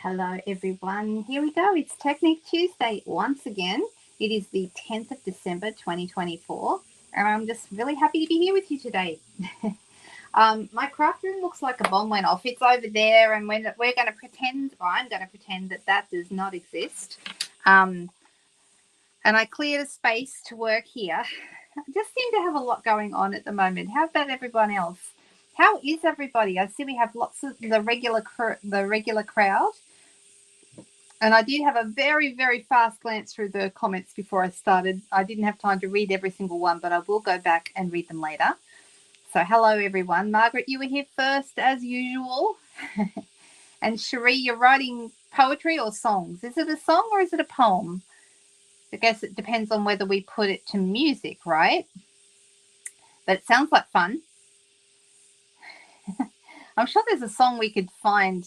Hello everyone, here we go. It's Technique Tuesday once again. It is the 10th of December 2024 and I'm just really happy to be here with you today. My craft room looks like a bomb went off. It's over there and we're going to pretend, or I'm going to pretend that does not exist. And I cleared a space to work here. I just seem to have a lot going on at the moment. How about everyone else? How is everybody? I see we have lots of the regular crowd. And I did have a very, very fast glance through the comments before I started. I didn't have time to read every single one, but I will go back and read them later. So hello, everyone. Margaret, you were here first, as usual. And Cherie, you're writing poetry or songs. Is it a song or is it a poem? I guess it depends on whether we put it to music, right? But it sounds like fun. I'm sure there's a song we could find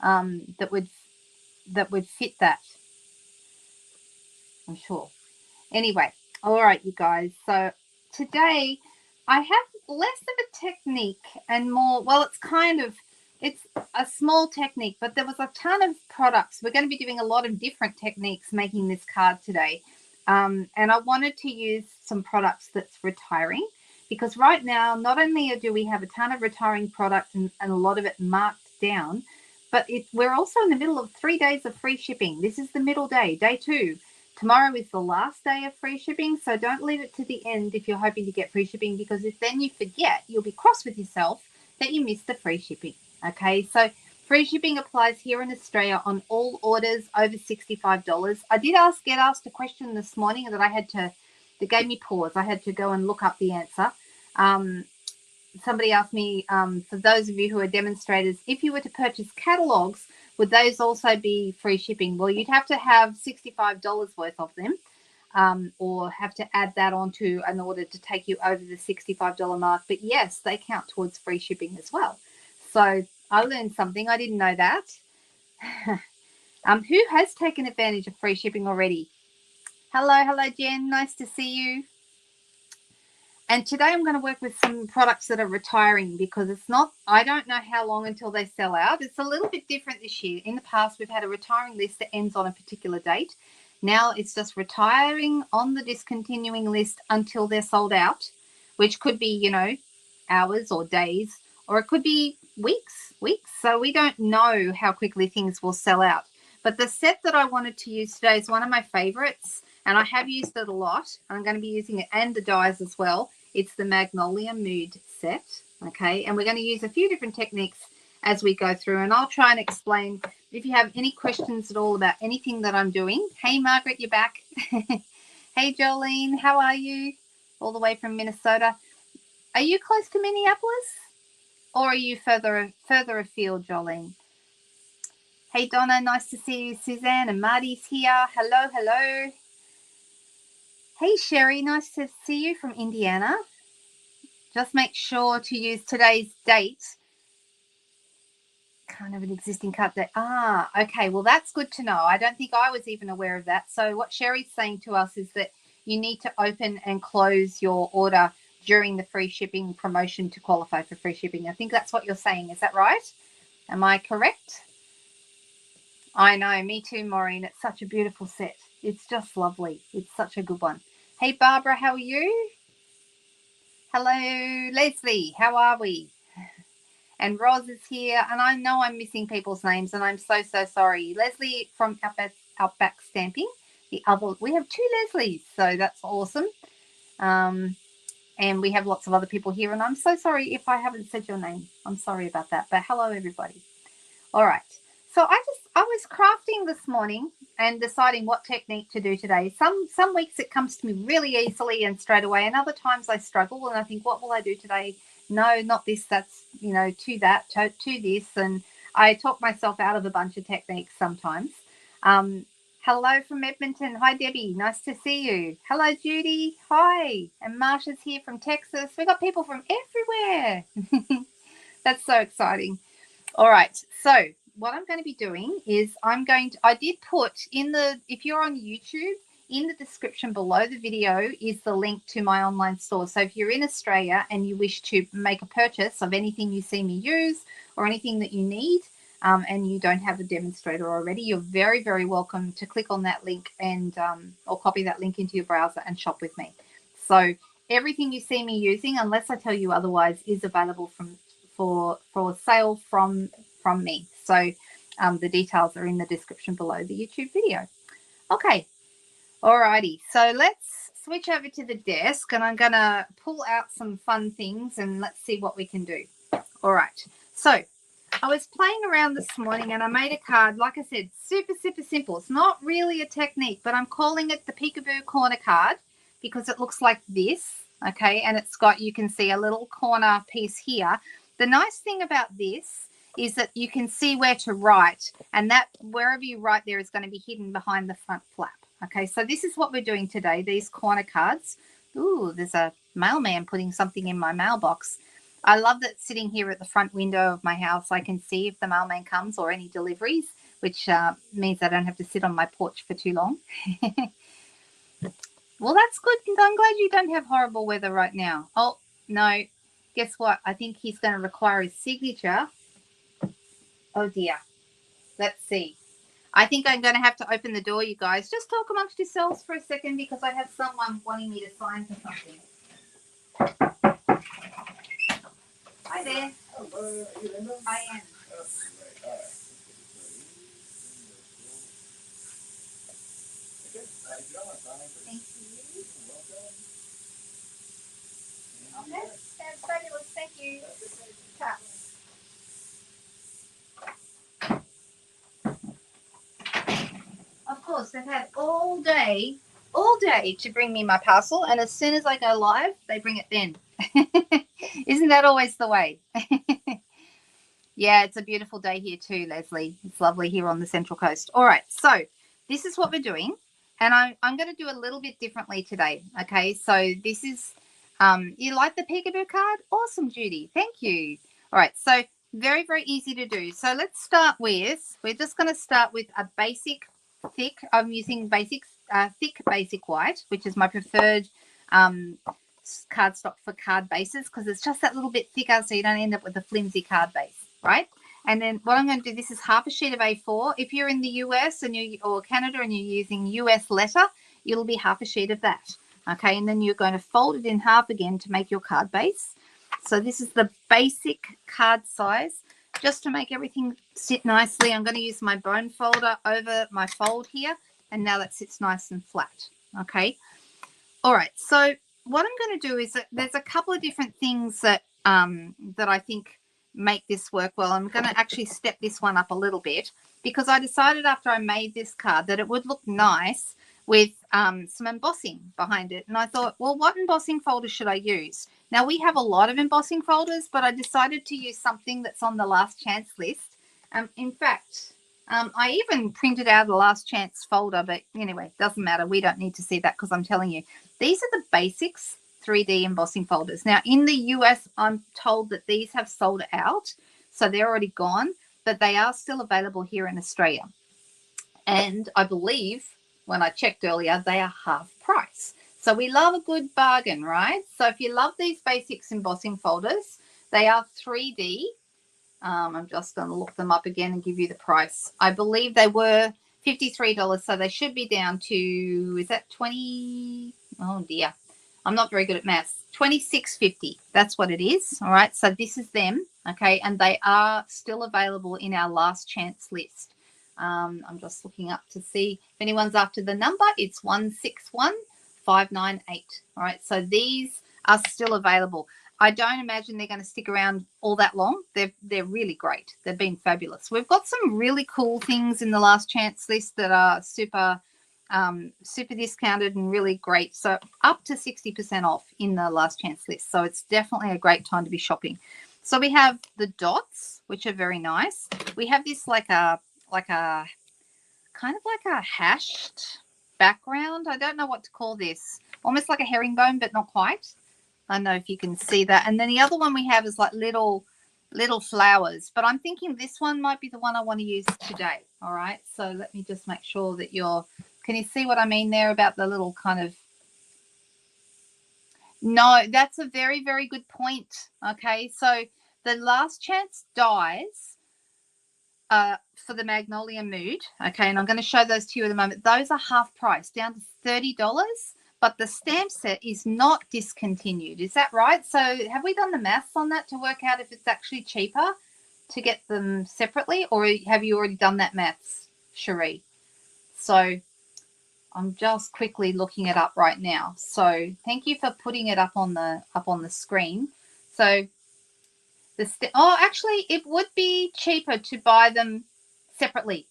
that would fit that. I'm sure. Anyway, all right, you guys. So today I have less of a technique and more, well, it's a small technique, but there was a ton of products. We're going to be doing a lot of different techniques making this card today. And I wanted to use some products that's retiring because right now, not only do we have a ton of retiring products and a lot of it marked down, but we're also in the middle of 3 days of free shipping. This is the middle day, day 2. Tomorrow is the last day of free shipping, so don't leave it to the end if you're hoping to get free shipping, because if then you forget, you'll be cross with yourself that you missed the free shipping. Okay, so free shipping applies here in Australia on all orders over $65. I did get asked a question this morning that gave me pause. I had to go and look up the answer. Somebody asked me, for those of you who are demonstrators, if you were to purchase catalogs, would those also be free shipping? Well, you'd have to have $65 worth of them, or have to add that onto an order to take you over the $65 mark. But yes, they count towards free shipping as well. So I learned something. I didn't know that. Who has taken advantage of free shipping already? Hello, Jen. Nice to see you. And today I'm going to work with some products that are retiring because I don't know how long until they sell out. It's a little bit different this year. In the past, we've had a retiring list that ends on a particular date. Now it's just retiring on the discontinuing list until they're sold out, which could be, hours or days, or it could be weeks. So we don't know how quickly things will sell out. But the set that I wanted to use today is one of my favorites, and I have used it a lot. I'm going to be using it and the dies as well. It's the Magnolia Mood set, okay? And we're going to use a few different techniques as we go through, and I'll try and explain if you have any questions at all about anything that I'm doing. Hey, Margaret, you're back. Hey, Jolene, how are you? All the way from Minnesota. Are you close to Minneapolis, or are you further afield, Jolene? Hey, Donna, nice to see you. Suzanne and Marty's here. Hello. Hey, Sherry, nice to see you from Indiana. Just make sure to use today's date. Kind of an existing cut there. Okay, well, that's good to know. I don't think I was even aware of that. So what Sherry's saying to us is that you need to open and close your order during the free shipping promotion to qualify for free shipping. I think that's what you're saying. Is that right? Am I correct? I know, me too, Maureen. It's such a beautiful set. It's just lovely. It's such a good one. Hey, Barbara, how are you? Hello, Leslie. How are we? And Roz is here. And I know I'm missing people's names, and I'm so sorry. Leslie from Outback Stamping. We have 2 Leslies, so that's awesome. And we have lots of other people here, and I'm so sorry if I haven't said your name. I'm sorry about that. But hello, everybody. All right. So I was crafting this morning and deciding what technique to do today. Some weeks it comes to me really easily and straight away, and other times I struggle and I think, what will I do today? No, not this. That's, to that, to this. And I talk myself out of a bunch of techniques sometimes. Hello from Edmonton. Hi, Debbie. Nice to see you. Hello, Judy. Hi. And Marsha's here from Texas. We've got people from everywhere. That's so exciting. All right. So what I'm going to be doing is I did put if you're on YouTube, in the description below the video is the link to my online store. So if you're in Australia and you wish to make a purchase of anything you see me use or anything that you need, and you don't have a demonstrator already, you're very, very welcome to click on that link and or copy that link into your browser and shop with me. So everything you see me using, unless I tell you otherwise, is available for sale from me. So the details are in the description below the YouTube video. Okay, alrighty. So let's switch over to the desk, and I'm going to pull out some fun things and let's see what we can do. All right. So I was playing around this morning and I made a card, like I said, super, super simple. It's not really a technique, but I'm calling it the Peekaboo Corner card because it looks like this, okay? And it's got, you can see a little corner piece here. The nice thing about this is that you can see where to write, and that wherever you write there is going to be hidden behind the front flap. Okay, so this is what we're doing today, these corner cards. Ooh, there's a mailman putting something in my mailbox. I love that sitting here at the front window of my house, I can see if the mailman comes or any deliveries, which means I don't have to sit on my porch for too long. Well, that's good. I'm glad you don't have horrible weather right now. Oh, no. Guess what? I think he's going to require his signature. Oh, dear. Let's see. I think I'm going to have to open the door, you guys. Just talk amongst yourselves for a second because I have someone wanting me to sign for something. Hi there. Hello, are you Linda? I am. Oh, great. All right. Okay, if you don't mind signing, please. Thank you. You're welcome. Okay, that's fabulous. Thank you. Ta. Of course, they've had all day to bring me my parcel, and as soon as I go live, they bring it then. Isn't that always the way? Yeah, it's a beautiful day here too, Leslie. It's lovely here on the Central Coast. All right, so this is what we're doing, and I'm going to do a little bit differently today. Okay, so this is, you like the peekaboo card? Awesome, Judy. Thank you. All right, so very, very easy to do. So let's start with, we're just going to start with a basic thick. I'm using thick basic white, which is my preferred cardstock for card bases because it's just that little bit thicker so you don't end up with a flimsy card base, right? And then what I'm going to do, this is half a sheet of A4. If you're in the US or Canada and you're using US letter, it'll be half a sheet of that. Okay, and then you're going to fold it in half again to make your card base. So this is the basic card size. Just to make everything sit nicely, I'm going to use my bone folder over my fold here, and now that sits nice and flat. Okay. All right. So what I'm going to do is that there's a couple of different things that that I think make this work well. I'm going to actually step this one up a little bit because I decided after I made this card that it would look nice with some embossing behind it. And I thought, well, what embossing folder should I use? Now, we have a lot of embossing folders, but I decided to use something that's on the last chance list. In fact, I even printed out a last chance folder, but anyway, doesn't matter. We don't need to see that because I'm telling you, these are the basics 3D embossing folders. Now, in the US, I'm told that these have sold out, so they're already gone, but they are still available here in Australia. And I believe when I checked earlier, they are half price. So we love a good bargain, right? So if you love these basics embossing folders, they are 3D. I'm just going to look them up again and give you the price. I believe they were $53, so they should be down to, is that 20? Oh dear, I'm not very good at maths. $26.50. That's what it is. All right, so this is them. Okay, and they are still available in our last chance list. I'm just looking up to see if anyone's after the number. It's 161598. All right, so these are still available. I don't imagine they're going to stick around all that long. They're really great. They've been fabulous. We've got some really cool things in the last chance list that are super discounted and really great. So up to 60% off in the last chance list. So it's definitely a great time to be shopping. So we have the dots, which are very nice. We have this like a kind of like a hashed background. I don't know what to call this. Almost like a herringbone, but not quite. I don't know if you can see that. And then the other one we have is like little flowers. But I'm thinking this one might be the one I want to use today. All right. So let me just make sure that can you see what I mean there about the little kind of. No, that's a very, very good point. Okay. So the last chance dies for the Magnolia Mood. Okay, and I'm going to show those to you in a moment. Those are half price, down to $30, but the stamp set is not discontinued. Is that right? So have we done the maths on that to work out if it's actually cheaper to get them separately, or have you already done that maths, Cherie? So I'm just quickly looking it up right now. So thank you for putting it up on the screen. So actually, it would be cheaper to buy them separately,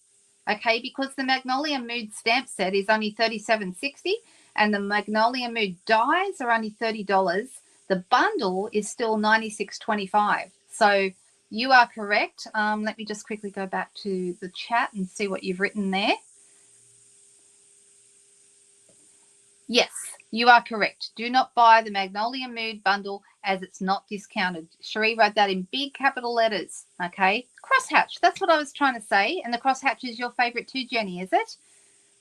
okay? Because the Magnolia Mood stamp set is only $37.60, and the Magnolia Mood dies are only $30. The bundle is still $96.25. So you are correct. Let me just quickly go back to the chat and see what you've written there. Yes, you are correct. Do not buy the Magnolia Mood bundle as it's not discounted. Cherie wrote that in big capital letters, okay? Crosshatch, that's what I was trying to say. And the crosshatch is your favorite too, Jenny, is it?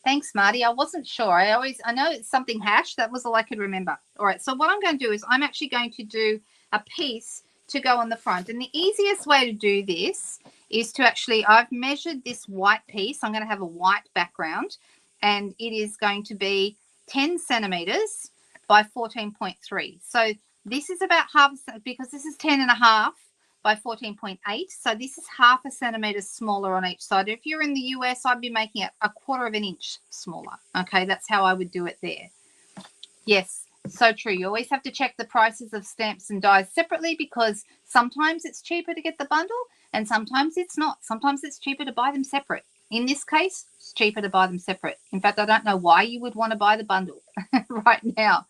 Thanks, Marty. I wasn't sure. I know it's something hash. That was all I could remember. All right, so what I'm going to do is I'm actually going to do a piece to go on the front. And the easiest way to do this is to actually, I've measured this white piece. I'm going to have a white background, and it is going to be 10 centimeters by 14.3. So this is about half, because this is 10.5 by 14.8. So this is half a centimeter smaller on each side. If you're in the US, I'd be making it 1/4 of an inch smaller. Okay, that's how I would do it there. Yes, so true. You always have to check the prices of stamps and dies separately, because sometimes it's cheaper to get the bundle and sometimes it's not. Sometimes it's cheaper to buy them separate. In this case, it's cheaper to buy them separate. In fact, I don't know why you would want to buy the bundle right now.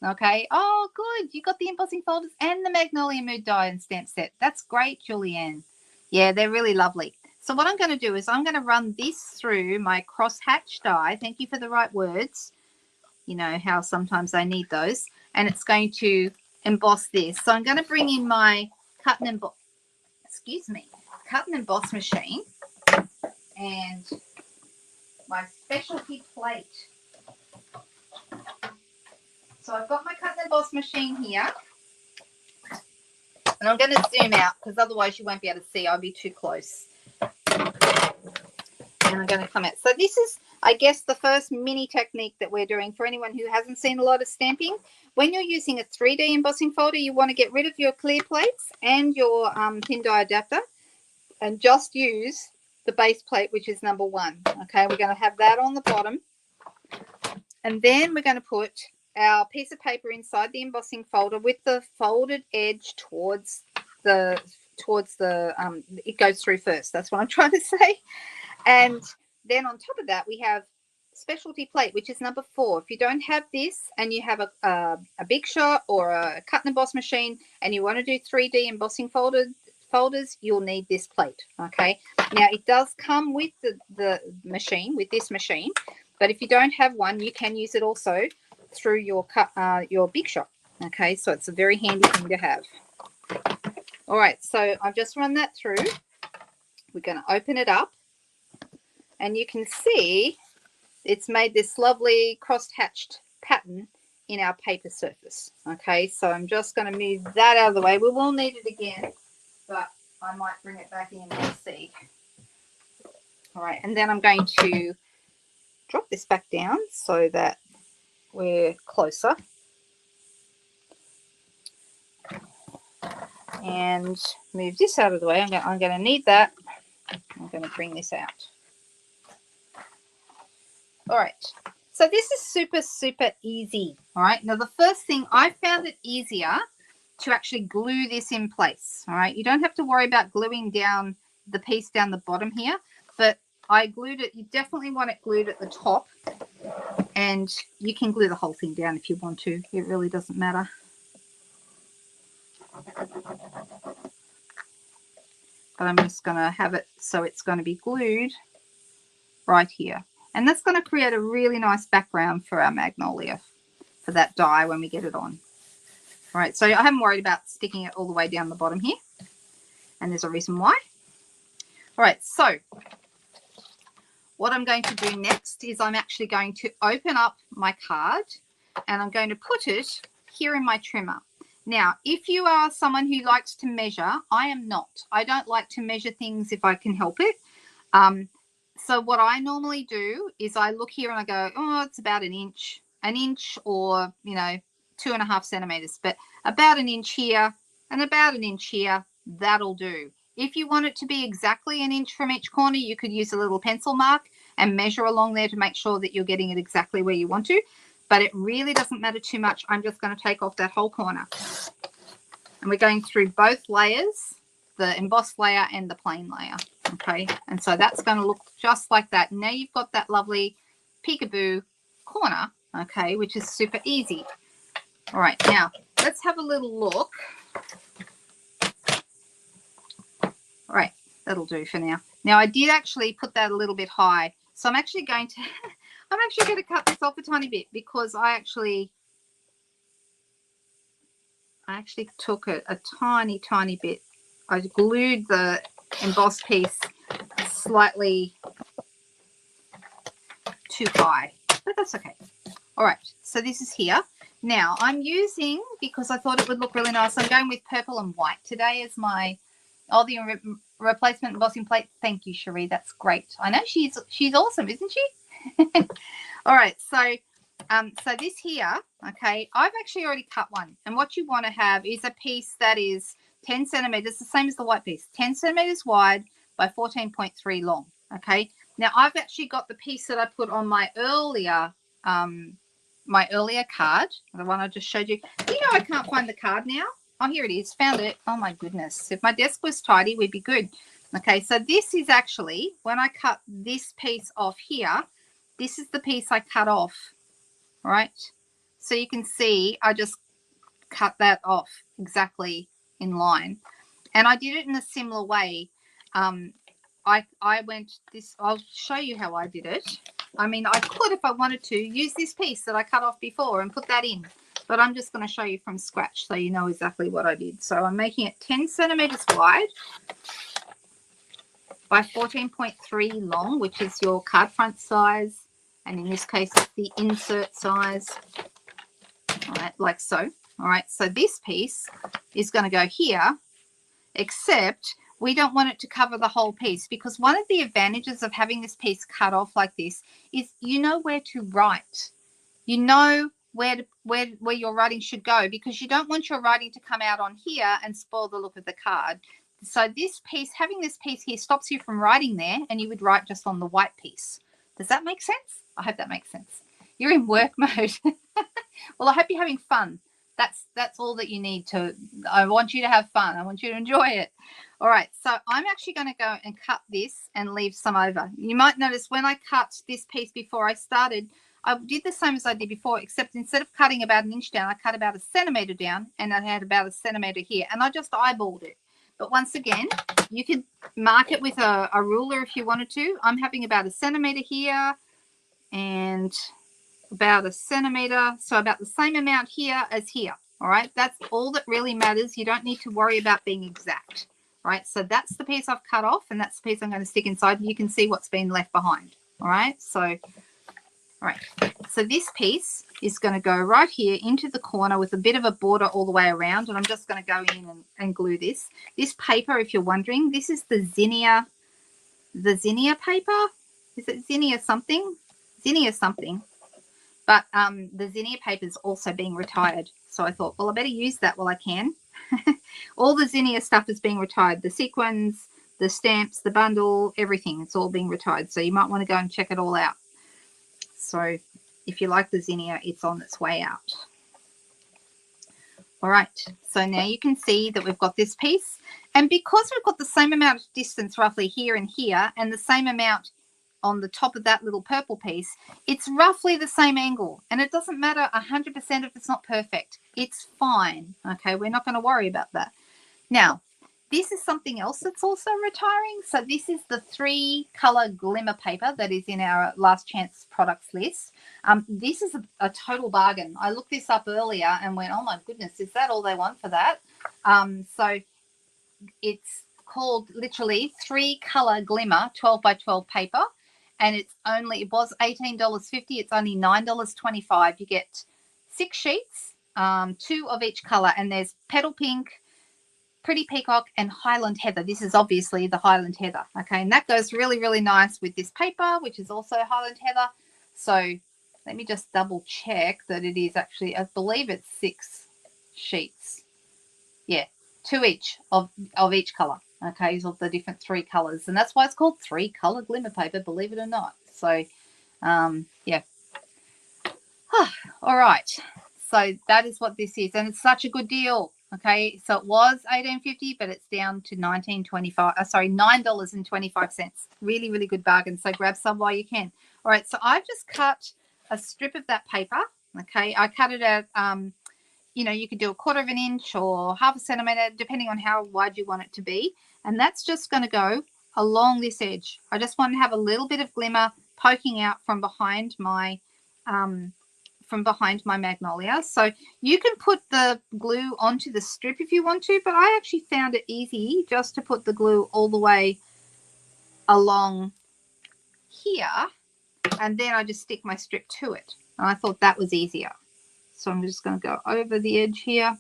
Okay. Oh, good. You got the embossing folders and the Magnolia Mood die and stamp set. That's great, Julianne. Yeah, they're really lovely. So what I'm going to do is I'm going to run this through my crosshatch die. Thank you for the right words. You know how sometimes I need those. And it's going to emboss this. So I'm going to bring in my cut and emboss machine and my specialty plate. So I've got my cut and emboss machine here, and I'm going to zoom out because otherwise you won't be able to see. I'll be too close. And I'm going to come out. So this is, I guess, the first mini technique that we're doing for anyone who hasn't seen a lot of stamping. When you're using a 3D embossing folder, you want to get rid of your clear plates and your thin die adapter and just use the base plate, which is number 1. Okay, we're going to have that on the bottom. And then we're going to put our piece of paper inside the embossing folder with the folded edge towards the it goes through first. That's what I'm trying to say. And then on top of that, we have specialty plate, which is number 4. If you don't have this and you have a Big Shot or a cut and emboss machine and you want to do 3D embossing folders, you'll need this plate. Okay. Now it does come with the machine, with this machine, but if you don't have one, you can use it also through your Big Shot. Okay, so it's a very handy thing to have. All right, so I've just run that through. We're going to open it up, and you can see it's made this lovely cross-hatched pattern in our paper surface. Okay, so I'm just going to move that out of the way. We will need it again, but I might bring it back in and see. All right, and then I'm going to drop this back down so that we're closer. And move this out of the way. I'm going to need that. I'm going to bring this out. All right. So this is super, super easy. All right. Now, the first thing, I found it easier to actually glue this in place. All right. You don't have to worry about gluing down the piece down the bottom here, but I glued it. You definitely want it glued at the top, and you can glue the whole thing down if you want to. It really doesn't matter. But I'm just going to have it so it's going to be glued right here. And that's going to create a really nice background for our Magnolia, for that die when we get it on. All right, so I haven't worried about sticking it all the way down the bottom here. And there's a reason why. All right, so what I'm going to do next is I'm actually going to open up my card and I'm going to put it here in my trimmer. Now, if you are someone who likes to measure, I am not. I don't like to measure things if I can help it. So what I normally do is I look here and I go, oh, it's about an inch or, 2.5 centimeters, but about an inch here and about an inch here, that'll do. If you want it to be exactly an inch from each corner, you could use a little pencil mark and measure along there to make sure that you're getting it exactly where you want to, but it really doesn't matter too much. I'm just going to take off that whole corner. And we're going through both layers, the embossed layer and the plain layer. Okay, and so that's going to look just like that. Now you've got that lovely peekaboo corner, okay, which is super easy. All right, now let's have a little look. All right, that'll do for now. Now I did actually put that a little bit high, so I'm actually going to cut this off a tiny bit because I actually took a tiny bit. I glued the embossed piece slightly too high, but that's okay. All right, so this is here. Now I'm using, because I thought it would look really nice, I'm going with purple and white today as my the replacement embossing plate. Thank you, Cherie. That's great. I know she's awesome, isn't she? All right, so this here, okay, I've actually already cut one, and what you want to have is a piece that is 10 centimeters, the same as the white piece, 10 centimeters wide by 14.3 long. Okay, now I've actually got the piece that I put on my earlier card, the one I just showed you. I can't find the card now. Oh, here it is. Found it. Oh my goodness, if my desk was tidy, we'd be good. Okay, so this is actually, when I cut this piece off here, this is the piece I cut off. All right, so you can see I just cut that off exactly in line, and I did it in a similar way. I went this, I'll show you how I did it. I mean, I could, if I wanted to, use this piece that I cut off before and put that in, but I'm just going to show you from scratch so you know exactly what I did. So I'm making it 10 centimeters wide by 14.3 long, which is your card front size, and in this case it's the insert size. All right, like so. All right, so this piece is going to go here, except we don't want it to cover the whole piece, because one of the advantages of having this piece cut off like this is you know where to write. You know where your writing should go, because you don't want your writing to come out on here and spoil the look of the card. So this piece, having this piece here, stops you from writing there, and you would write just on the white piece. Does that make sense? I hope that makes sense. You're in work mode. Well, I hope you're having fun. That's all that you need to. I want you to have fun. I want you to enjoy it. All right, so I'm actually going to go and cut this and leave some over. You might notice when I cut this piece before I started, I did the same as I did before, except instead of cutting about an inch down, I cut about a centimeter down, and I had about a centimeter here, and I just eyeballed it. But once again, you could mark it with a ruler if you wanted to. I'm having about a centimeter here and about a centimeter, so about the same amount here as here. All right, that's all that really matters. You don't need to worry about being exact. Right, so that's the piece I've cut off, and that's the piece I'm going to stick inside. You can see what's been left behind. All right, so this piece is going to go right here into the corner with a bit of a border all the way around, and I'm just going to go in and glue this. This paper, if you're wondering, this is the zinnia paper. Is it zinnia something? Zinnia something. But the zinnia paper is also being retired, so I thought, well, I better use that while I can. All the zinnia stuff is being retired. The sequins, the stamps, the bundle, everything. It's all being retired. So you might want to go and check it all out. So if you like the zinnia, it's on its way out. All right. So now you can see that we've got this piece. And because we've got the same amount of distance roughly here and here, and the same amount on the top of that little purple piece, it's roughly the same angle, and it doesn't matter 100% if it's not perfect. It's fine. Okay, we're not going to worry about that. Now, this is something else that's also retiring. So this is the 3-color glimmer paper that is in our last chance products list. This is a total bargain. I looked this up earlier and went, oh my goodness, is that all they want for that? So it's called literally 3-color glimmer 12 by 12 paper. And it was $18.50. It's only $9.25. You get 6 sheets, 2 of each color, and there's petal pink, Pretty Peacock, and Highland Heather. This is obviously the Highland Heather, okay? And that goes really, really nice with this paper, which is also Highland Heather. So let me just double check that it is actually, I believe it's 6 sheets. Yeah, 2 each of each color, okay, of the different 3 colors. And that's why it's called 3-color glimmer paper, believe it or not. So, yeah. All right. So that is what this is, and it's such a good deal. Okay, so it was $18.50, but it's down to $9.25. Sorry, $9.25. Really, really good bargain. So grab some while you can. All right, so I've just cut a strip of that paper. Okay, I cut it at you know, you could do 1/4 of an inch or 1/2 centimeter, depending on how wide you want it to be. And that's just going to go along this edge. I just want to have a little bit of glimmer poking out from behind my magnolia. So you can put the glue onto the strip if you want to, but I actually found it easy just to put the glue all the way along here, and then I just stick my strip to it. And I thought that was easier. So I'm just going to go over the edge here.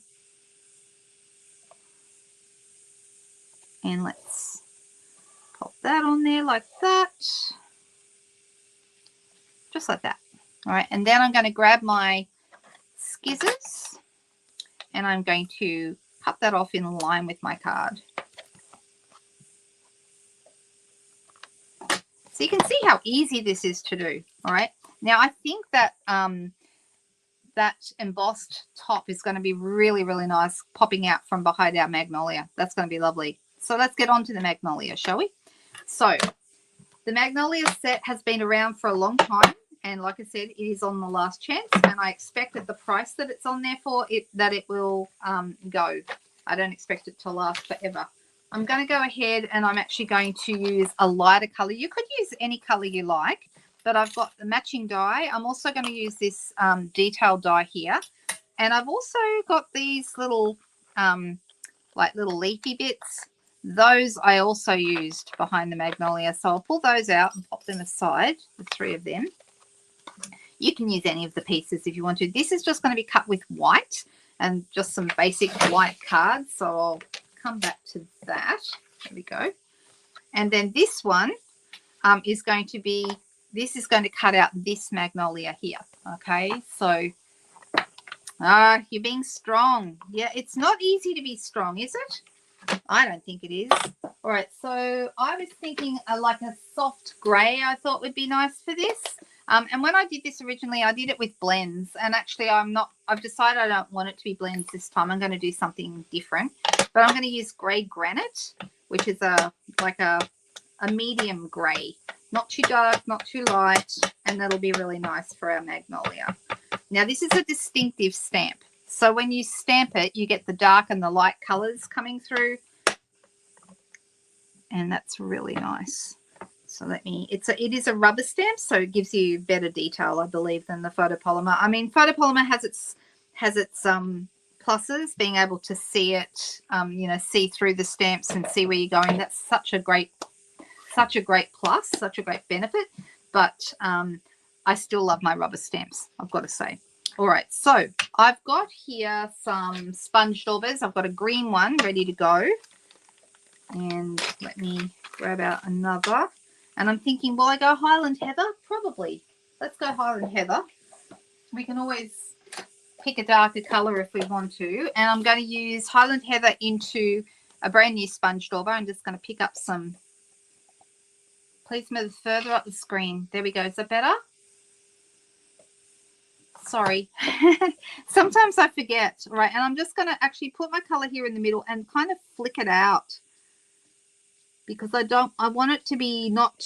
And let's pop that on there like that. Just like that. All right, and then I'm going to grab my scissors and I'm going to cut that off in line with my card. So you can see how easy this is to do. All right. Now I think that that embossed top is going to be really, really nice popping out from behind our magnolia. That's going to be lovely. So let's get on to the magnolia, shall we? So the magnolia set has been around for a long time. And like I said, it is on the last chance. And I expect at the price that it's on there for, that it will go. I don't expect it to last forever. I'm going to go ahead and I'm actually going to use a lighter color. You could use any color you like, but I've got the matching die. I'm also going to use this detail die here. And I've also got these little, like little leafy bits. Those I also used behind the magnolia. So I'll pull those out and pop them aside, the 3 of them. You can use any of the pieces if you want to. This is just going to be cut with white and just some basic white cards. So I'll come back to that. There we go. And then this one is going to be, this is going to cut out this magnolia here. Okay, so you're being strong. Yeah, it's not easy to be strong, is it? I don't think it is. All right, so I was thinking like a soft grey I thought would be nice for this. And when I did this originally, I did it with blends. And actually, I've decided I don't want it to be blends this time. I'm going to do something different. But I'm going to use grey granite, which is like a medium grey. Not too dark, not too light. And that'll be really nice for our magnolia. Now, this is a distinctive stamp. So when you stamp it, you get the dark and the light colours coming through. And that's really nice. So it is a rubber stamp, so it gives you better detail, I believe, than the photopolymer. I mean, photopolymer has its pluses, being able to see it, you know, see through the stamps and see where you're going. That's such a great plus, such a great benefit. But I still love my rubber stamps, I've got to say. All right, so I've got here some sponge daubers. I've got a green one ready to go. And let me grab out another. And I'm thinking, will I go Highland Heather? Probably. Let's go Highland Heather. We can always pick a darker colour if we want to. And I'm going to use Highland Heather into a brand new sponge dauber. I'm just going to pick up some. Please move further up the screen. There we go. Is that better? Sorry. Sometimes I forget. Right. And I'm just going to actually put my colour here in the middle and kind of flick it out. Because I want it to be not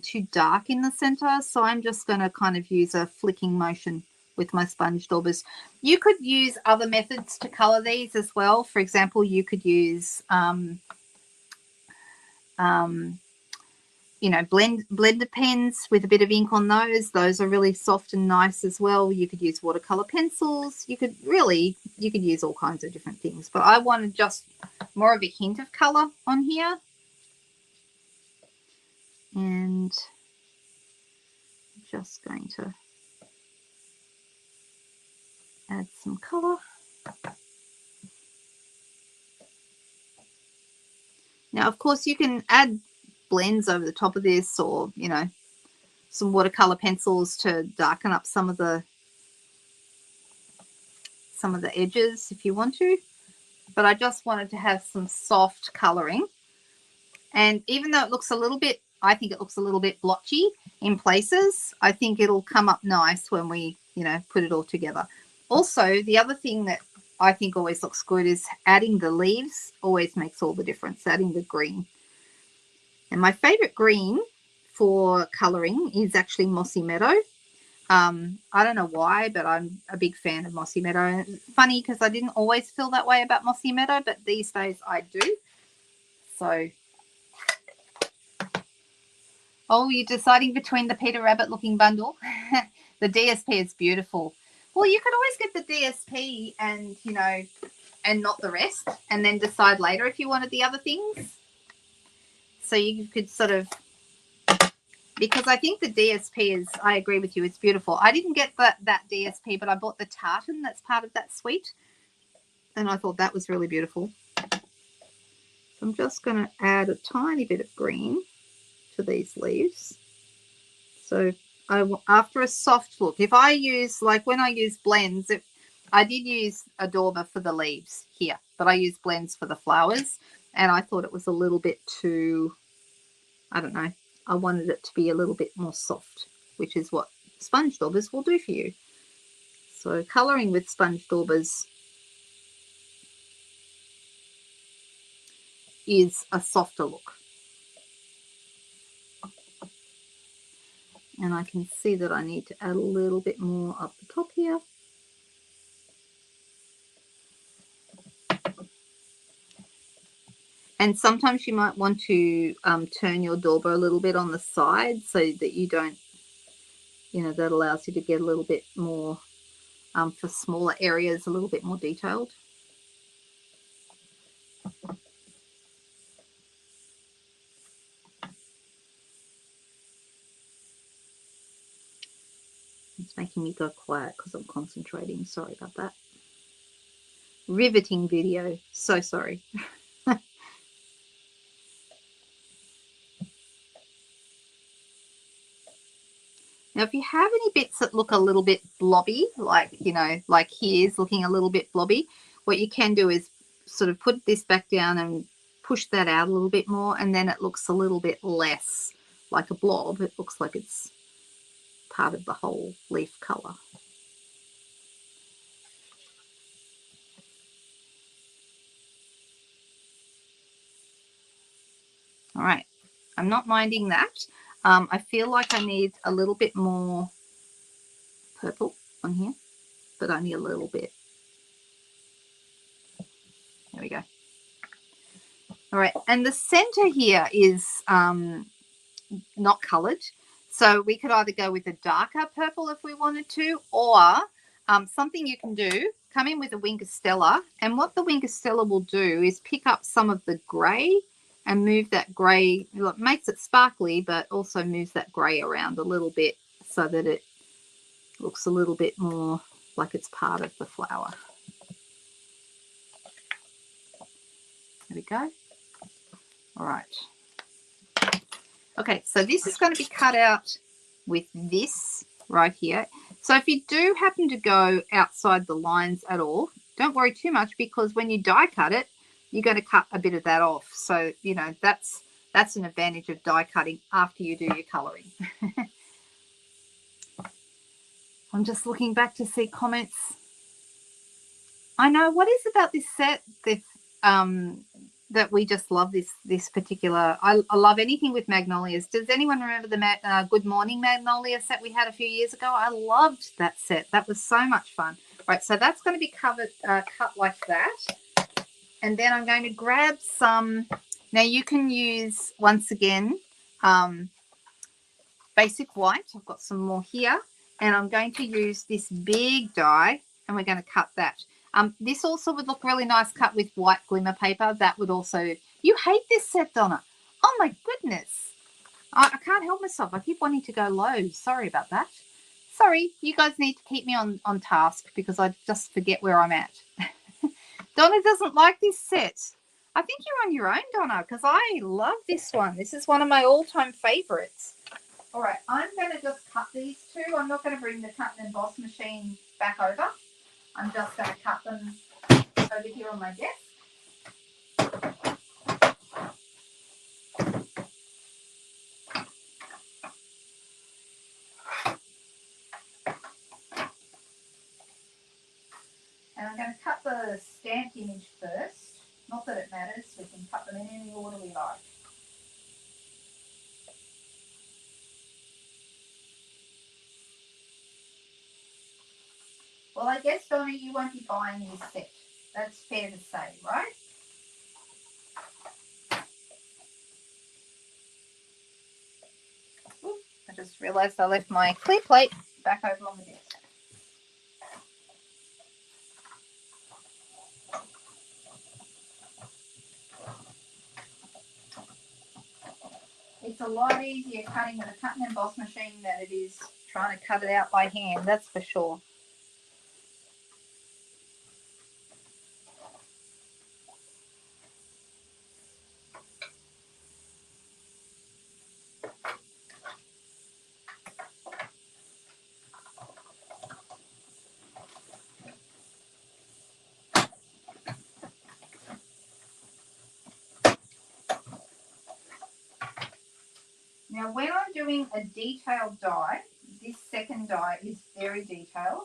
too dark in the center. So I'm just going to kind of use a flicking motion with my sponge daubers. You could use other methods to color these as well. For example, you could use, you know, blender pens with a bit of ink on those. Those are really soft and nice as well. You could use watercolor pencils. You could use all kinds of different things. But I wanted just more of a hint of color on here. And I'm just going to add some color. Now, of course, you can add blends over the top of this, or, you know, some watercolor pencils to darken up some of the edges if you want to. But I just wanted to have some soft coloring. And even though it looks a little bit, I think it looks a little bit blotchy in places, I think it'll come up nice when we, you know, put it all together. Also, the other thing that I think always looks good is adding the leaves always makes all the difference, adding the green. And my favorite green for coloring is actually Mossy Meadow. I don't know why, but I'm a big fan of Mossy Meadow. And it's funny because I didn't always feel that way about Mossy Meadow, but these days I do. So, oh, you're deciding between the Peter Rabbit looking bundle? The DSP is beautiful. Well, you could always get the DSP and, you know, and not the rest, and then decide later if you wanted the other things. So you could sort of, because I think the DSP is, I agree with you, it's beautiful. I didn't get that DSP, but I bought the tartan that's part of that suite, and I thought that was really beautiful. So I'm just going to add a tiny bit of green to these leaves. So after a soft look, if I use, like when I use blends, I did use a dauber for the leaves here, but I used blends for the flowers, and I thought it was a little bit too, I don't know, I wanted it to be a little bit more soft, which is what sponge daubers will do for you. So colouring with sponge daubers is a softer look. And I can see that I need to add a little bit more up the top here. And sometimes you might want to turn your dauber a little bit on the side so that you don't, you know, that allows you to get a little bit more, for smaller areas, a little bit more detailed. It's making me go quiet because I'm concentrating. Sorry about that. Riveting video. So sorry. Now, if you have any bits that look a little bit blobby, like, you know, like here's looking a little bit blobby, what you can do is sort of put this back down and push that out a little bit more, and then it looks a little bit less like a blob. It looks like it's part of the whole leaf colour. All right, I'm not minding that. I feel like I need a little bit more purple on here, but only a little bit. There we go. All right, and the center here is not coloured, so we could either go with a darker purple if we wanted to, or something you can do, come in with a wing of Stella, and what the wing of Stella will do is pick up some of the grey and move that grey, it makes it sparkly, but also moves that grey around a little bit so that it looks a little bit more like it's part of the flower. There we go. All right. Okay, so this is going to be cut out with this right here. So if you do happen to go outside the lines at all, don't worry too much, because when you die cut it, you're going to cut a bit of that off. So, you know, that's an advantage of die cutting after you do your colouring. I'm just looking back to see comments. I know, what is about this set that we just love this particular, I love anything with magnolias. Does anyone remember the Good Morning Magnolia set we had a few years ago? I loved that set. That was so much fun. Right, so that's going to be cut like that. And then I'm going to grab some, now you can use, once again, basic white. I've got some more here. And I'm going to use this big die, and we're going to cut that. This also would look really nice cut with white glimmer paper. That would also, you hate this set, Donna. Oh my goodness. I can't help myself. I keep wanting to go low. Sorry about that. Sorry, you guys need to keep me on task because I just forget where I'm at. Donna doesn't like this set. I think you're on your own, Donna, because I love this one. This is one of my all-time favorites. All right, I'm going to just cut these two. I'm not going to bring the cut and emboss machine back over. I'm just going to cut them over here on my desk. And I'm going to cut the stamped image first. Not that it matters, we can cut them in any order we like. Well, I guess, Donna, you won't be buying this set. That's fair to say, right? Ooh, I just realised I left my clear plate back over on the desk. It's a lot easier cutting with a cut and emboss machine than it is trying to cut it out by hand, that's for sure. Now, when I'm doing a detailed die, this second die is very detailed.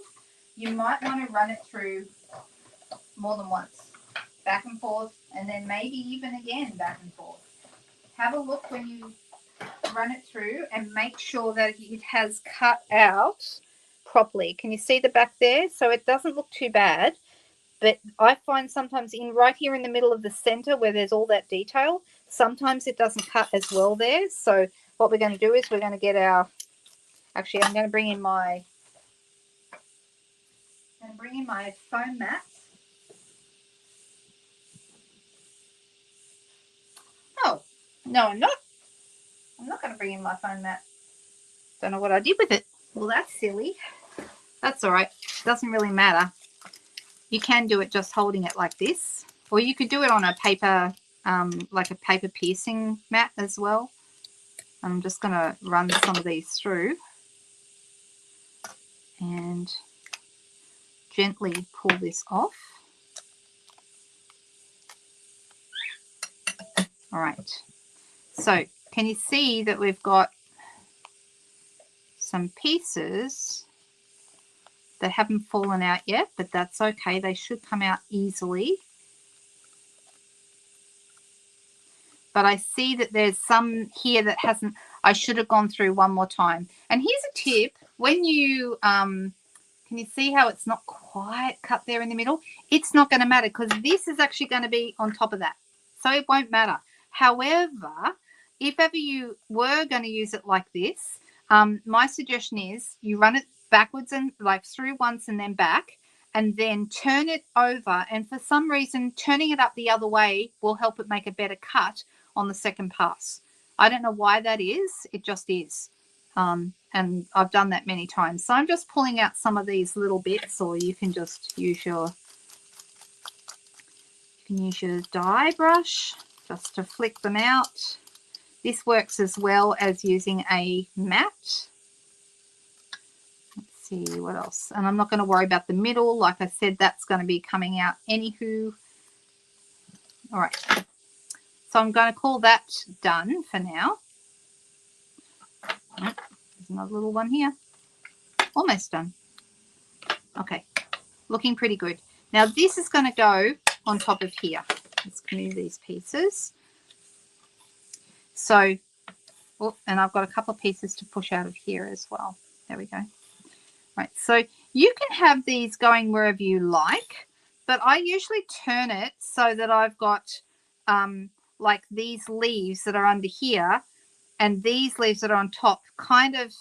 You might want to run it through more than once, back and forth, and then maybe even again back and forth. Have a look when you run it through and make sure that it has cut out properly. Can you see the back there? So it doesn't look too bad. But I find sometimes right here in the middle of the center where there's all that detail, sometimes it doesn't cut as well there. So what we're going to do is we're going to get our, actually I'm going to bring in my foam mat. Oh, no, I'm not. I'm not going to bring in my foam mat. Don't know what I did with it. Well, that's silly. That's all right. Doesn't really matter. You can do it just holding it like this, or you could do it on a paper, like a paper piercing mat as well. I'm just going to run some of these through and gently pull this off. All right. So can you see that we've got some pieces that haven't fallen out yet, but that's okay. They should come out easily. But I see that there's some here that hasn't. I should have gone through one more time. And here's a tip. When you, can you see how it's not quite cut there in the middle? It's not going to matter because this is actually going to be on top of that. So it won't matter. However, if ever you were going to use it like this, my suggestion is you run it backwards and like through once and then back, and then turn it over. And for some reason, turning it up the other way will help it make a better cut on the second pass. I don't know why that is. It just is. And I've done that many times. So I'm just pulling out some of these little bits, or you can just use your die brush just to flick them out. This works as well as using a mat. Let's see what else. And I'm not going to worry about the middle. Like I said, that's going to be coming out anywho. All right. So I'm going to call that done for now. There's another little one here. Almost done. Okay. Looking pretty good. Now this is going to go on top of here. Let's move these pieces. So, oh, and I've got a couple of pieces to push out of here as well. There we go. Right, so you can have these going wherever you like, but I usually turn it so that I've got like these leaves that are under here and these leaves that are on top, kind of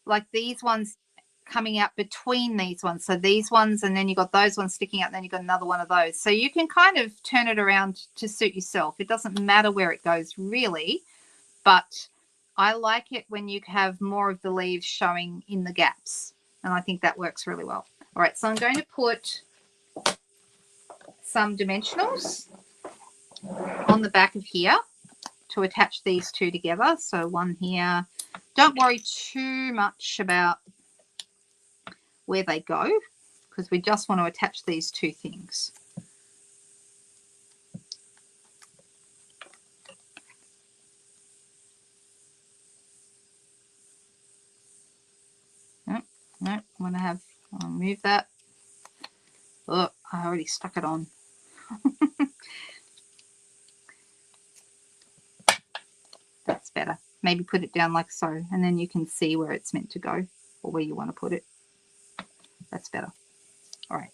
like these ones coming out between these ones. So these ones, and then you got those ones sticking out, and then you got another one of those. So you can kind of turn it around to suit yourself. It doesn't matter where it goes really, but I like it when you have more of the leaves showing in the gaps. And I think that works really well. All right, so I'm going to put some dimensionals. on the back of here to attach these two together. So one here. Don't worry too much about where they go, because we just want to attach these two things. No, I'm going to I'll move that. Oh, I already stuck it on. That's better. Maybe put it down like so, and then you can see where it's meant to go, or where you want to put it. That's better. All right.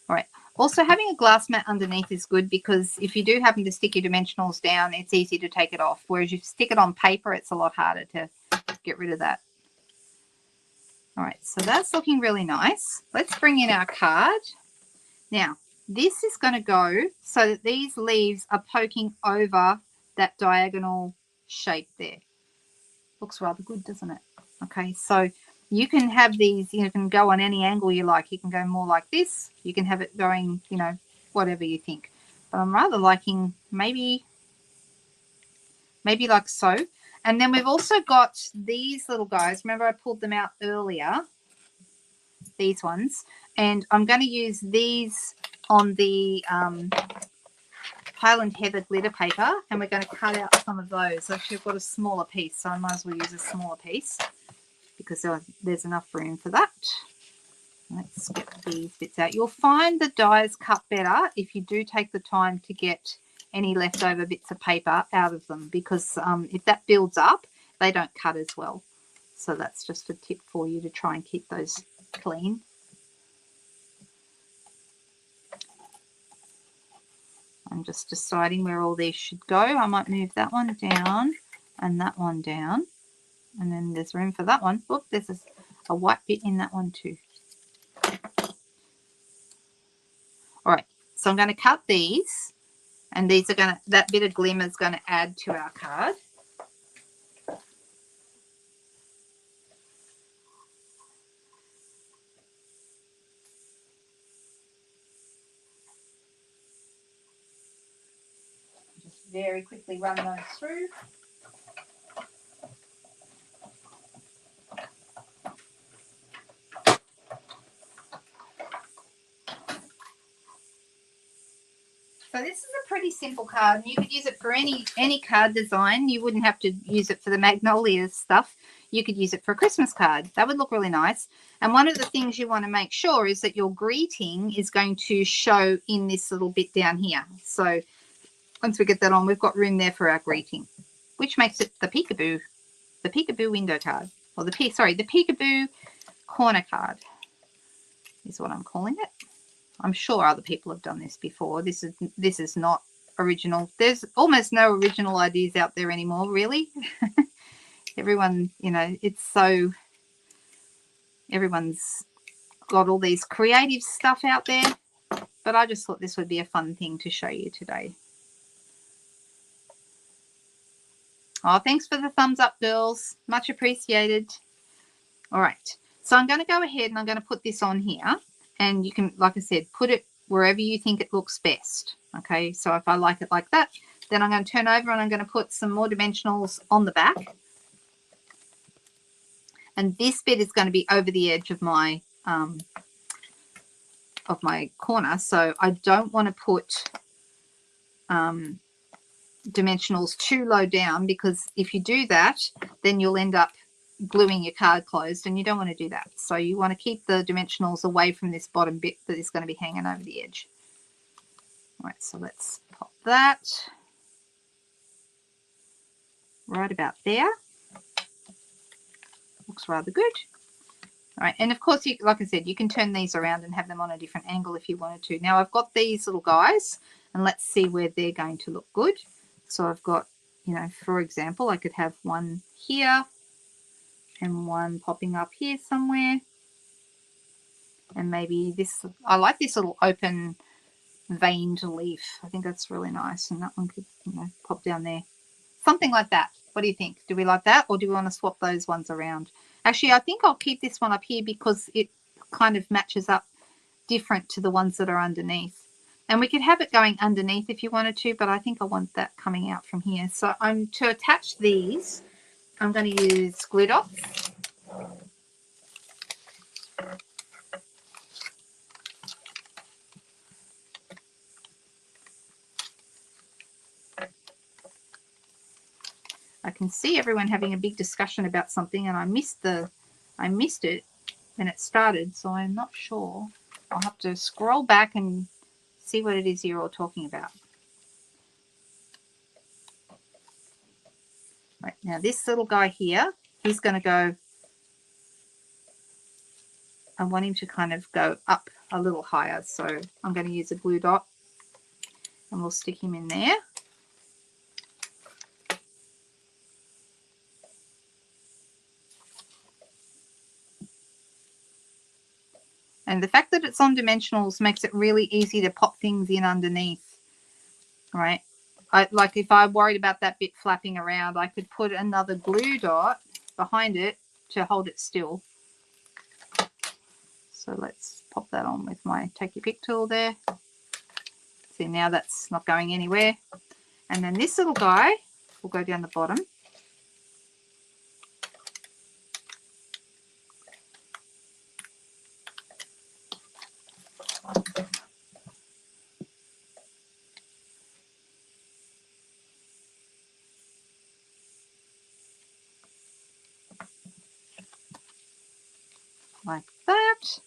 All right. Also, having a glass mat underneath is good, because if you do happen to stick your dimensionals down, it's easy to take it off. Whereas if you stick it on paper, it's a lot harder to get rid of that. All right, so that's looking really nice. Let's bring in our card. Now, this is going to go so that these leaves are poking over that diagonal shape there. Looks rather good, doesn't it? Okay, so you can have these, you can go on any angle you like. You can go more like this. You can have it going, whatever you think. But I'm rather liking maybe like so. And then we've also got these little guys. Remember I pulled them out earlier, these ones. And I'm going to use these on the Highland Heather glitter paper, and we're going to cut out some of those. Actually, I've got a smaller piece, so I might as well use a smaller piece because there's enough room for that. Let's get these bits out. You'll find the dies cut better if you do take the time to get any leftover bits of paper out of them, because if that builds up, they don't cut as well. So that's just a tip for you to try and keep those clean. I'm just deciding where all these should go. I might move that one down and that one down. And then there's room for that one. Look, there's a white bit in that one too. All right, so I'm going to cut these. And these are going to, that bit of glimmer is going to add to our card. Just very quickly run those through. So this is a pretty simple card. You could use it for any card design. You wouldn't have to use it for the Magnolias stuff. You could use it for a Christmas card. That would look really nice. And one of the things you want to make sure is that your greeting is going to show in this little bit down here. So once we get that on, we've got room there for our greeting, which makes it the peekaboo window card, or the peekaboo corner card is what I'm calling it. I'm sure other people have done this before. This is not original. There's almost no original ideas out there anymore, really. Everyone, everyone's got all these creative stuff out there, but I just thought this would be a fun thing to show you today. Oh, thanks for the thumbs up, girls. Much appreciated. All right, so I'm going to go ahead and I'm going to put this on here. And you can, like I said, put it wherever you think it looks best. Okay, so if I like it like that, then I'm going to turn over and I'm going to put some more dimensionals on the back. And this bit is going to be over the edge of my corner. So I don't want to put dimensionals too low down, because if you do that, then you'll end up gluing your card closed, and you don't want to do that. So you want to keep the dimensionals away from this bottom bit that is going to be hanging over the edge. All right, so let's pop that right about there. Looks rather good. All right, and of course, like I said, you can turn these around and have them on a different angle if you wanted to. Now I've got these little guys, and let's see where they're going to look good. So I've got, for example, I could have one here and one popping up here somewhere. And maybe this, I like this little open veined leaf. I think that's really nice. And that one could, pop down there. Something like that. What do you think? Do we like that, or do we want to swap those ones around? Actually, I think I'll keep this one up here because it kind of matches up different to the ones that are underneath. And we could have it going underneath if you wanted to, but I think I want that coming out from here. So to attach these, I'm going to use glue dots. I can see everyone having a big discussion about something, and I missed it when it started, so I'm not sure. I'll have to scroll back and see what it is you're all talking about. Right, now this little guy here, he's going to go, I want him to kind of go up a little higher, so I'm going to use a glue dot and we'll stick him in there. And the fact that it's on dimensionals makes it really easy to pop things in underneath, right? Like if I worried about that bit flapping around, I could put another glue dot behind it to hold it still. So let's pop that on with my take your pick tool there. See, now that's not going anywhere. And then this little guy will go down the bottom. Like that.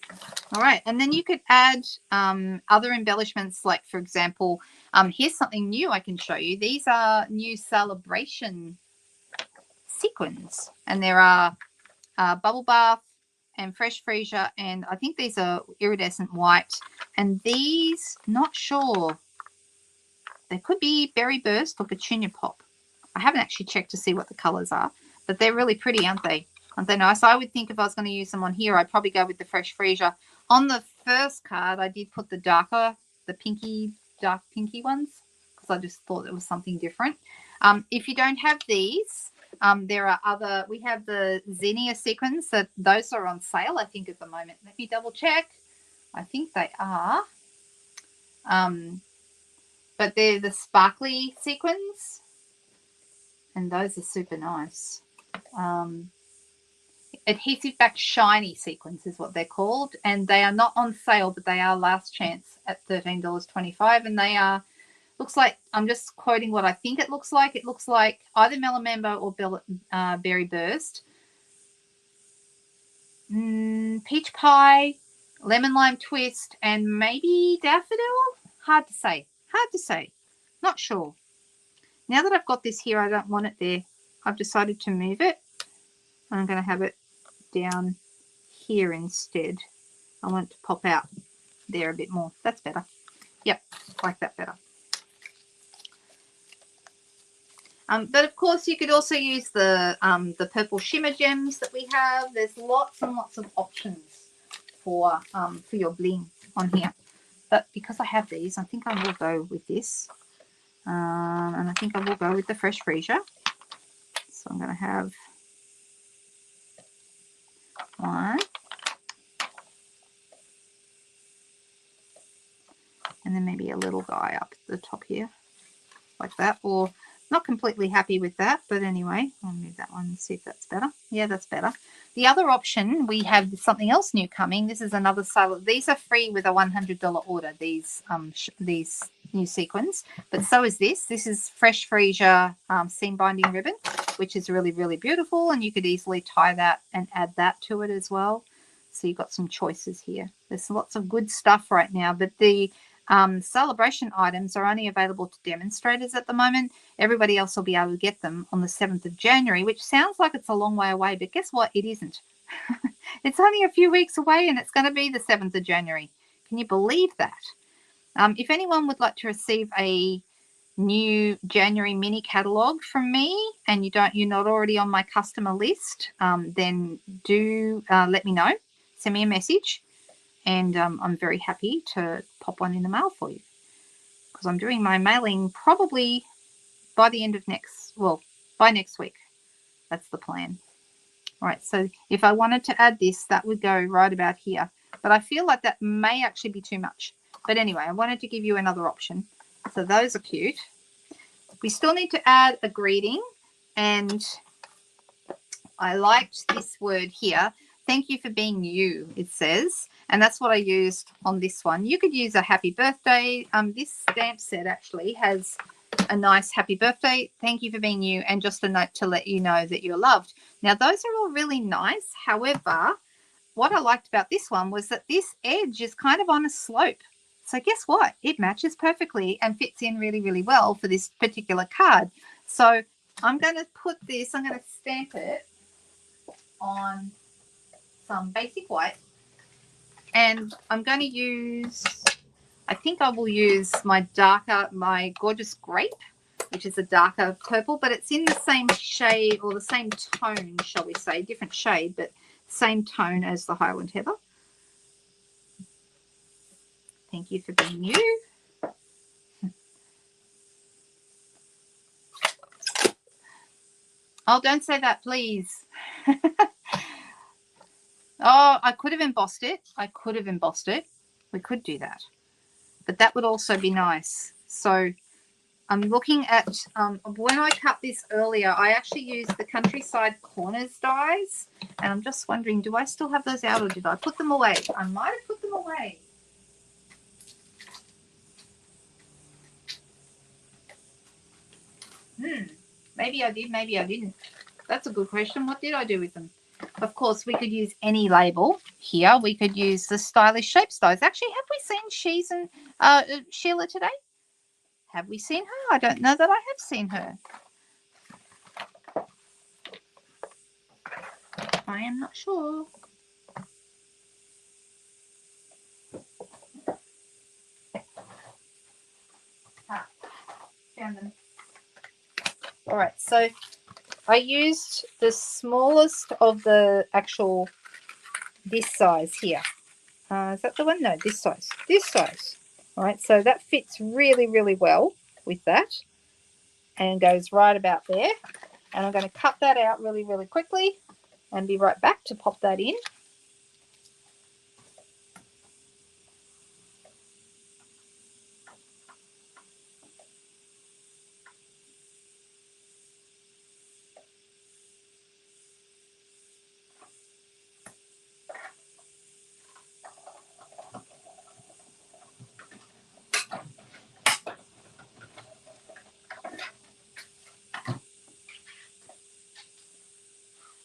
All right, and then you could add other embellishments, like for example, here's something new I can show you. These are new celebration sequins, and there are bubble bath and fresh freesia, and I think these are iridescent white, and these, not sure, they could be berry burst or petunia pop. I haven't actually checked to see what the colors are, but they're really pretty, aren't they? Aren't they nice? I would think if I was going to use them on here, I'd probably go with the fresh freesia. On the first card, I did put the dark pinky ones, because I just thought it was something different. If you don't have these, there are other, we have the zinnia sequins, that those are on sale, I think, at the moment. Let me double check. I think they are. But they're the sparkly sequins, and those are super nice. Adhesive back shiny sequins is what they're called, and they are not on sale, but they are last chance at $13.25, and they are, looks like, I'm just quoting what I think it looks like. It looks like either Melamembo or Berry Burst, peach pie, lemon lime twist, and maybe daffodil. Hard to say, not sure. Now that I've got this here, I don't want it there. I've decided to move it. I'm going to have it down here instead. I want it to pop out there a bit more. That's better. Yep, like that better. But of course, you could also use the purple shimmer gems that we have. There's lots and lots of options for your bling on here. But because I have these, I think I will go with this. And I think I will go with the fresh freesia. So I'm going to have one. And then maybe a little guy up the top here, like that. Or not completely happy with that, but anyway, I'll move that one and see if that's better. Yeah, that's better. The other option, we have something else new coming. This is another sale. These are free with a $100 order, these new sequins. But so is this. This is fresh freesia seam binding ribbon, which is really, really beautiful. And you could easily tie that and add that to it as well. So you've got some choices here. There's lots of good stuff right now, but the celebration items are only available to demonstrators at the moment. Everybody else will be able to get them on the 7th of January, which sounds like it's a long way away, but guess what? It isn't. It's only a few weeks away, and it's going to be the 7th of January. Can you believe that? If anyone would like to receive a new January mini catalog from me, and you're not already on my customer list, then do let me know. Send me a message. And I'm very happy to pop one in the mail for you, because I'm doing my mailing probably by the end of by next week. That's the plan. All right, so if I wanted to add this, that would go right about here. But I feel like that may actually be too much. But anyway, I wanted to give you another option. So those are cute. We still need to add a greeting, and I liked this word here. Thank you for being you, it says. And that's what I used on this one. You could use a happy birthday. This stamp set actually has a nice happy birthday, thank you for being you, and just a note to let you know that you're loved. Now, those are all really nice. However, what I liked about this one was that this edge is kind of on a slope. So guess what? It matches perfectly and fits in really, really well for this particular card. So I'm going to put this, I'm going to stamp it on some basic white, and I'm going to use, I think I will use my gorgeous grape, which is a darker purple, but it's in the same shade, or the same tone, shall we say, different shade, but same tone as the Highland Heather. Thank you for being you. Oh, don't say that, please. Oh, I could have embossed it. I could have embossed it. We could do that. But that would also be nice. So I'm looking at, when I cut this earlier, I actually used the Countryside Corners dies. And I'm just wondering, do I still have those out, or did I put them away? I might have put them away. Maybe I did, maybe I didn't. That's a good question. What did I do with them? Of course, we could use any label here. We could use the Stylish Shapes dies. Actually, have we seen Sheila today? Have we seen her? I don't know that I have seen her. I am not sure. Found them. All right, so I used the smallest of the actual, this size here. Is that the one? No, this size. This size. All right, so that fits really, really well with that and goes right about there. And I'm going to cut that out really, really quickly and be right back to pop that in.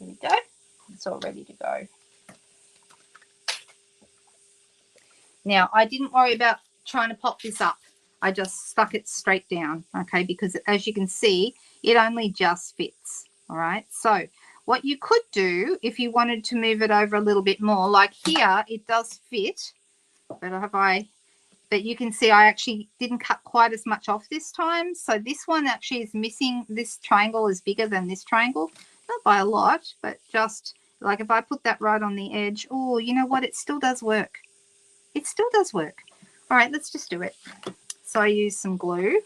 There we go. It's all ready to go. Now, I didn't worry about trying to pop this up. I just stuck it straight down, okay, because as you can see, it only just fits, all right? So what you could do if you wanted to move it over a little bit more, like here, it does fit, but you can see I actually didn't cut quite as much off this time. So this one actually is missing, this triangle is bigger than this triangle, not by a lot, but just like if I put that right on the edge, oh, you know what, it still does work. It still does work. All right, let's just do it. So I use some glue.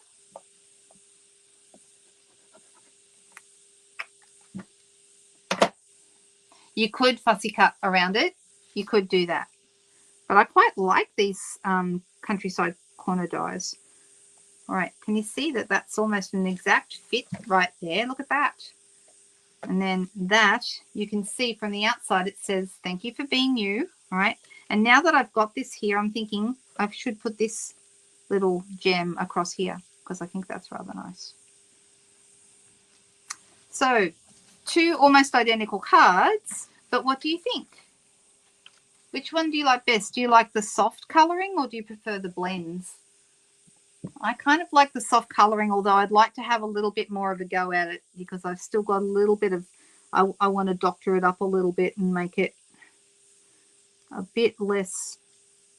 You could fussy cut around it. You could do that. But I quite like these Countryside Corner dies. All right, can you see that that's almost an exact fit right there? Look at that. And then that, you can see from the outside, it says, thank you for being you. All right. And now that I've got this here, I'm thinking I should put this little gem across here because I think that's rather nice. So 2 almost identical cards, but what do you think? Which one do you like best? Do you like the soft colouring or do you prefer the blends? I kind of like the soft colouring, although I'd like to have a little bit more of a go at it because I've still got a little bit of, I want to doctor it up a little bit and make it a bit less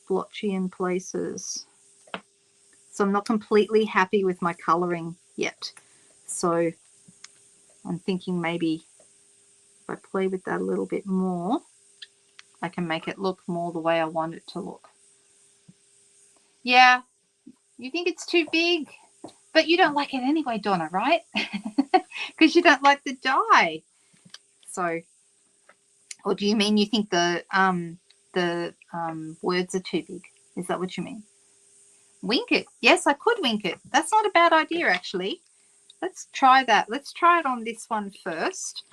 blotchy in places. So I'm not completely happy with my colouring yet. So I'm thinking maybe if I play with that a little bit more, I can make it look more the way I want it to look. Yeah, you think it's too big, but you don't like it anyway, Donna, right? Because you don't like the die. So, or do you mean you think the words are too big? Is that what you mean? Wink it. Yes, I could wink it. That's not a bad idea, actually. Let's try that. Let's try it on this one first.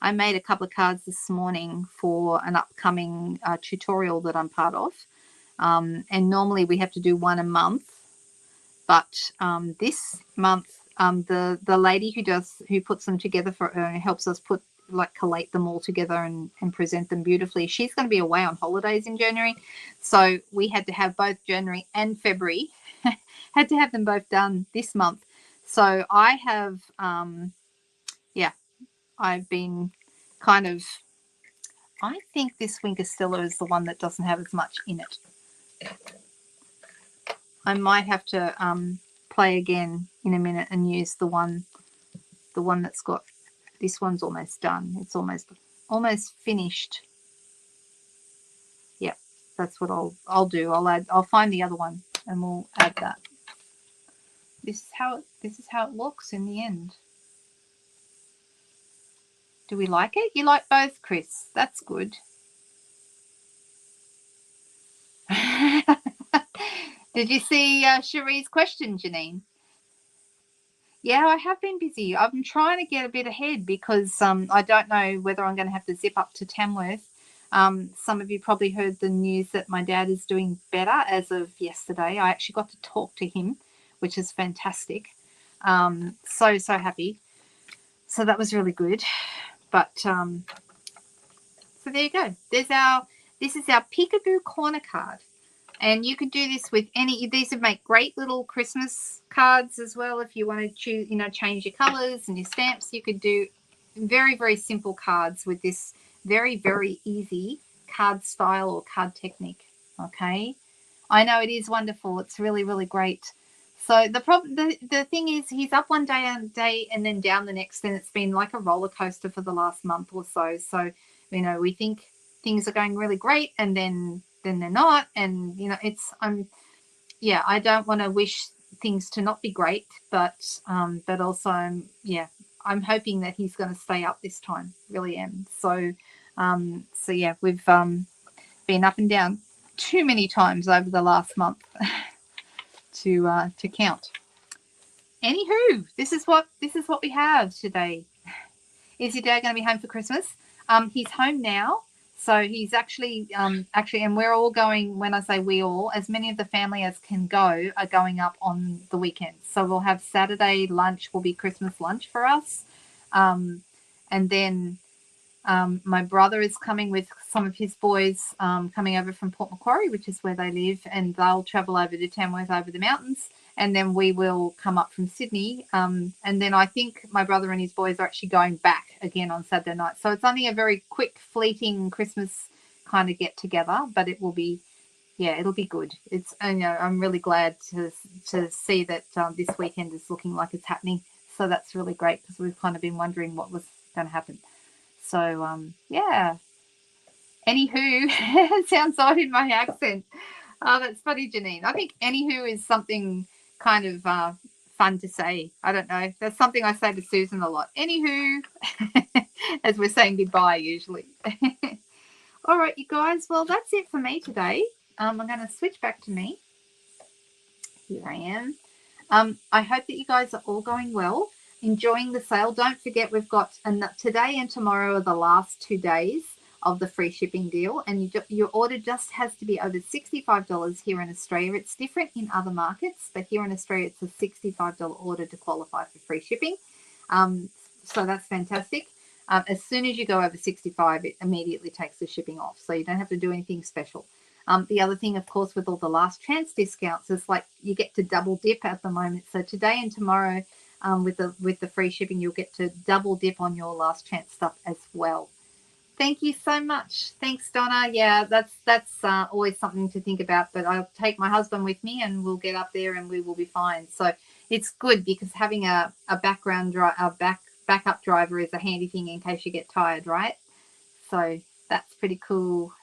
I made a couple of cards this morning for an upcoming tutorial that I'm part of. And normally we have to do one a month. But this month, the lady who puts them together helps us collate them all together and present them beautifully. She's going to be away on holidays in January, so we had to have both January and February. Had to have them both done this month. So I have, I've been kind of. I think this Wink Stella is the one that doesn't have as much in it. I might have to play again in a minute and use the one that's got. This one's almost done. It's almost finished. Yep, that's what I'll do. I'll find the other one and we'll add that. This is how it looks in the end. Do we like it? You like both, Chris? That's good. Did you see Cherie's question, Janine? Yeah, I have been busy. I've been trying to get a bit ahead because I don't know whether I'm going to have to zip up to Tamworth. Some of you probably heard the news that my dad is doing better as of yesterday. I actually got to talk to him, which is fantastic. So happy. So that was really good. But so there you go. This is our Peekaboo Corner card. And you could do this with these would make great little Christmas cards as well. If you want to choose, change your colors and your stamps, you could do very, very simple cards with this very, very easy card style or card technique. Okay. I know it is wonderful. It's really, really great. So the thing is, he's up one day and then down the next, and it's been like a roller coaster for the last month or so. So, we think things are going really great, and then they're not, and I don't want to wish things to not be great, but also I'm hoping that he's going to stay up this time. Really am. So we've been up and down too many times over the last month to count. Anywho, this is what we have today. Is your dad going to be home for Christmas? He's home now. So he's actually, and we're all going, when I say we all, as many of the family as can go are going up on the weekend. So we'll have Saturday lunch will be Christmas lunch for us. And then my brother is coming with some of his boys coming over from Port Macquarie, which is where they live, and they'll travel over to Tamworth over the mountains. And then we will come up from Sydney. And then I think my brother and his boys are actually going back again on Saturday night. So it's only a very quick, fleeting Christmas kind of get together, but it will be, it'll be good. It's, I'm really glad to see that this weekend is looking like it's happening. So that's really great because we've kind of been wondering what was going to happen. So, Anywho, it sounds odd in my accent. Oh, that's funny, Janine. I think anywho is something kind of fun to say. I don't know. That's something I say to Susan a lot. Anywho, as we're saying goodbye usually. All right, you guys. Well, that's it for me today. I'm going to switch back to me. Here I am. I hope that you guys are all going well, enjoying the sale. Don't forget we've got today and tomorrow are the last 2 days of the free shipping deal, and your order just has to be over $65 here in Australia. It's different in other markets, but here in Australia it's a $65 order to qualify for free shipping. So that's fantastic. As soon as you go over 65, it immediately takes the shipping off, so you don't have to do anything special. The other thing, of course, with all the last chance discounts is like you get to double dip at the moment. So today and tomorrow, with the free shipping, you'll get to double dip on your last chance stuff as well. Thank you so much. Thanks, Donna. Yeah, that's always something to think about. But I'll take my husband with me, and we'll get up there, and we will be fine. So it's good because having a backup driver is a handy thing in case you get tired, right? So that's pretty cool.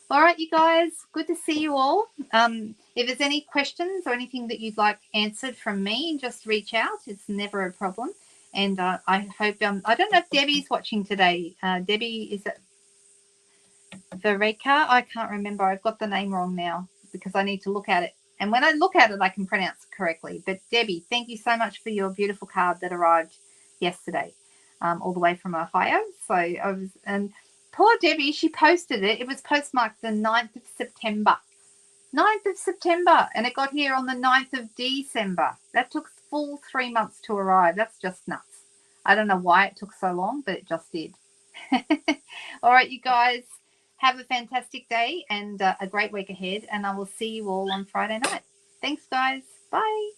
All right, you guys, good to see you all. If there's any questions or anything that you'd like answered from me, just reach out. It's never a problem. And I hope, I don't know if Debbie's watching today. Debbie, is it? Vereka, I can't remember. I've got the name wrong now because I need to look at it. And when I look at it, I can pronounce it correctly. But Debbie, thank you so much for your beautiful card that arrived yesterday, all the way from Ohio. So I was, and poor Debbie, she posted it. It was postmarked the 9th of September. 9th of September, and it got here on the 9th of December. That took full 3 months to arrive. That's just nuts. I don't know why it took so long, but it just did. All right, you guys, have a fantastic day and a great week ahead, and I will see you all on Friday night. Thanks, guys. Bye.